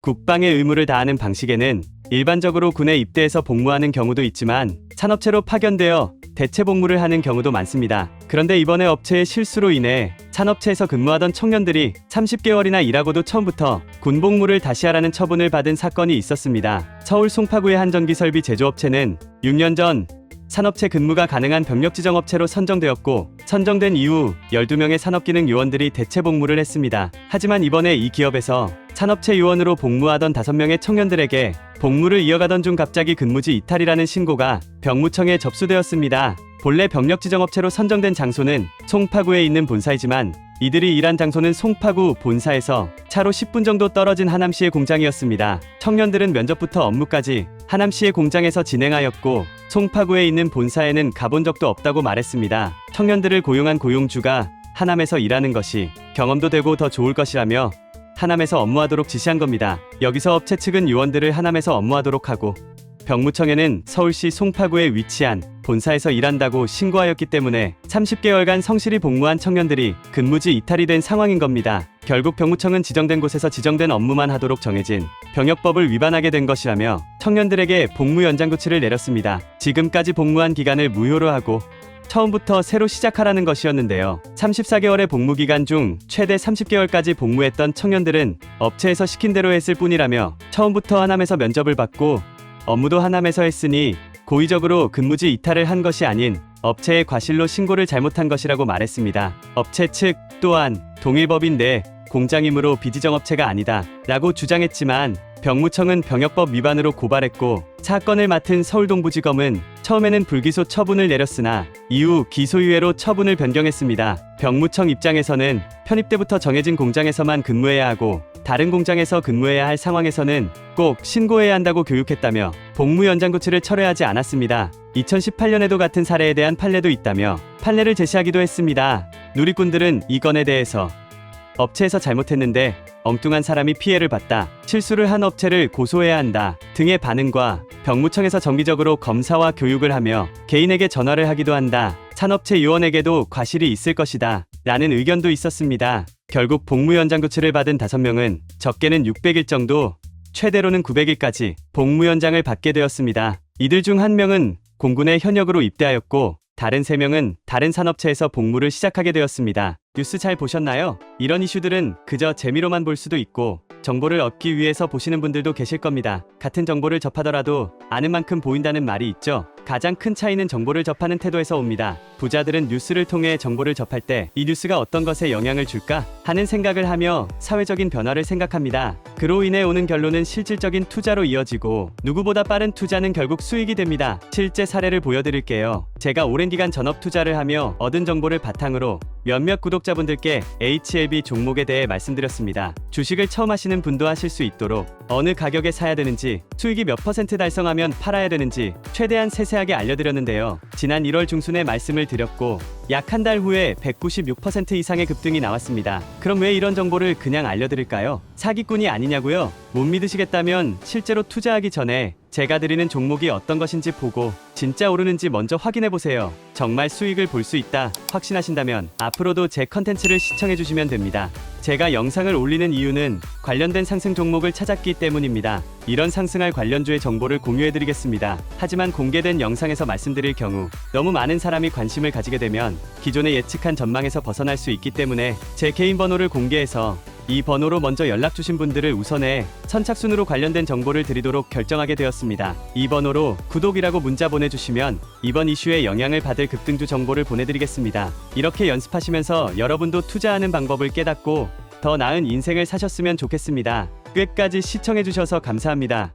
국방의 의무를 다하는 방식에는 일반적으로 군에 입대해서 복무하는 경우도 있지만 산업체로 파견되어 대체 복무를 하는 경우도 많습니다. 그런데 이번에 업체의 실수로 인해 산업체에서 근무하던 청년들이 30개월이나 일하고도 처음부터 군복무를 다시 하라는 처분을 받은 사건이 있었습니다. 서울 송파구의 한 전기설비 제조업체는 6년 전 산업체 근무가 가능한 병력지정업체로 선정되었고 선정된 이후 12명의 산업기능 요원들이 대체 복무를 했습니다. 하지만 이번에 이 기업에서 산업체 요원으로 복무하던 5명의 청년들에게 복무를 이어가던 중 갑자기 근무지 이탈이라는 신고가 병무청에 접수되었습니다. 본래 병력지정업체로 선정된 장소는 송파구에 있는 본사이지만 이들이 일한 장소는 송파구 본사에서 차로 10분 정도 떨어진 하남시의 공장이었습니다. 청년들은 면접부터 업무까지 하남시의 공장에서 진행하였고 송파구에 있는 본사에는 가본 적도 없다고 말했습니다. 청년들을 고용한 고용주가 하남에서 일하는 것이 경험도 되고 더 좋을 것이라며 하남에서 업무하도록 지시한 겁니다. 여기서 업체 측은 요원들을 하남에서 업무하도록 하고 병무청에는 서울시 송파구에 위치한 본사에서 일한다고 신고하였기 때문에 30개월간 성실히 복무한 청년들이 근무지 이탈이 된 상황인 겁니다. 결국 병무청은 지정된 곳에서 지정된 업무만 하도록 정해진 병역법을 위반하게 된 것이라며 청년들에게 복무 연장 조치를 내렸습니다. 지금까지 복무한 기간을 무효로 하고 처음부터 새로 시작하라는 것이었는데요. 34개월의 복무 기간 중 최대 30개월까지 복무했던 청년들은 업체에서 시킨 대로 했을 뿐이라며 처음부터 하남에서 면접을 받고 업무도 하남에서 했으니 고의적으로 근무지 이탈을 한 것이 아닌 업체의 과실로 신고를 잘못한 것이라고 말했습니다. 업체 측 또한 동일법인데 공장이므로 비지정업체가 아니다 라고 주장했지만 병무청은 병역법 위반으로 고발했고 사건을 맡은 서울동부지검은 처음에는 불기소 처분을 내렸으나 이후 기소유예로 처분을 변경했습니다. 병무청 입장에서는 편입 때부터 정해진 공장에서만 근무해야 하고 다른 공장에서 근무해야 할 상황에서는 꼭 신고해야 한다고 교육했다며 복무 연장 조치를 철회하지 않았습니다. 2018년에도 같은 사례에 대한 판례도 있다며 판례를 제시하기도 했습니다. 누리꾼들은 이 건에 대해서 업체에서 잘못했는데 엉뚱한 사람이 피해를 봤다, 실수를 한 업체를 고소해야 한다 등의 반응과 병무청에서 정기적으로 검사와 교육을 하며 개인에게 전화를 하기도 한다, 산업체 요원에게도 과실이 있을 것이다 라는 의견도 있었습니다. 결국 복무 연장 조치를 받은 5명은 적게는 600일 정도, 최대로는 900일까지 복무 연장을 받게 되었습니다. 이들 중 1명은 공군에 현역으로 입대하였고 다른 3명은 다른 산업체에서 복무를 시작하게 되었습니다. 뉴스 잘 보셨나요? 이런 이슈들은 그저 재미로만 볼 수도 있고 정보를 얻기 위해서 보시는 분들도 계실 겁니다. 같은 정보를 접하더라도 아는 만큼 보인다는 말이 있죠. 가장 큰 차이는 정보를 접하는 태도에서 옵니다. 부자들은 뉴스를 통해 정보를 접할 때 이 뉴스가 어떤 것에 영향을 줄까 하는 생각을 하며 사회적인 변화를 생각합니다. 그로 인해 오는 결론은 실질적인 투자로 이어지고 누구보다 빠른 투자는 결국 수익이 됩니다. 실제 사례를 보여드릴게요. 제가 오랜 기간 전업 투자를 하며 얻은 정보를 바탕으로 몇몇 구독자분들께 HLB 종목에 대해 말씀드렸습니다. 주식을 처음 하시는 분도 하실 수 있도록 어느 가격에 사야 되는지, 수익이 몇 % 달성하면 팔아야 되는지 최대한 세세하게 알려드렸는데요. 지난 1월 중순에 말씀을 드렸고 약 한 달 후에 196% 이상의 급등이 나왔습니다. 그럼 왜 이런 정보를 그냥 알려드릴까요? 사기꾼이 아니냐고요? 못 믿으시겠다면 실제로 투자하기 전에 제가 드리는 종목이 어떤 것인지 보고 진짜 오르는지 먼저 확인해보세요. 정말 수익을 볼 수 있다 확신하신다면 앞으로도 제 컨텐츠를 시청해주시면 됩니다. 제가 영상을 올리는 이유는 관련된 상승 종목을 찾았기 때문입니다. 이런 상승할 관련주의 정보를 공유해드리겠습니다. 하지만 공개된 영상에서 말씀드릴 경우 너무 많은 사람이 관심을 가지게 되면 기존에 예측한 전망에서 벗어날 수 있기 때문에 제 개인 번호를 공개해서 이 번호로 먼저 연락 주신 분들을 우선해 선착순으로 관련된 정보를 드리도록 결정하게 되었습니다. 이 번호로 구독이라고 문자 보내주시면 이번 이슈에 영향을 받을 급등주 정보를 보내드리겠습니다. 이렇게 연습하시면서 여러분도 투자하는 방법을 깨닫고 더 나은 인생을 사셨으면 좋겠습니다. 끝까지 시청해주셔서 감사합니다.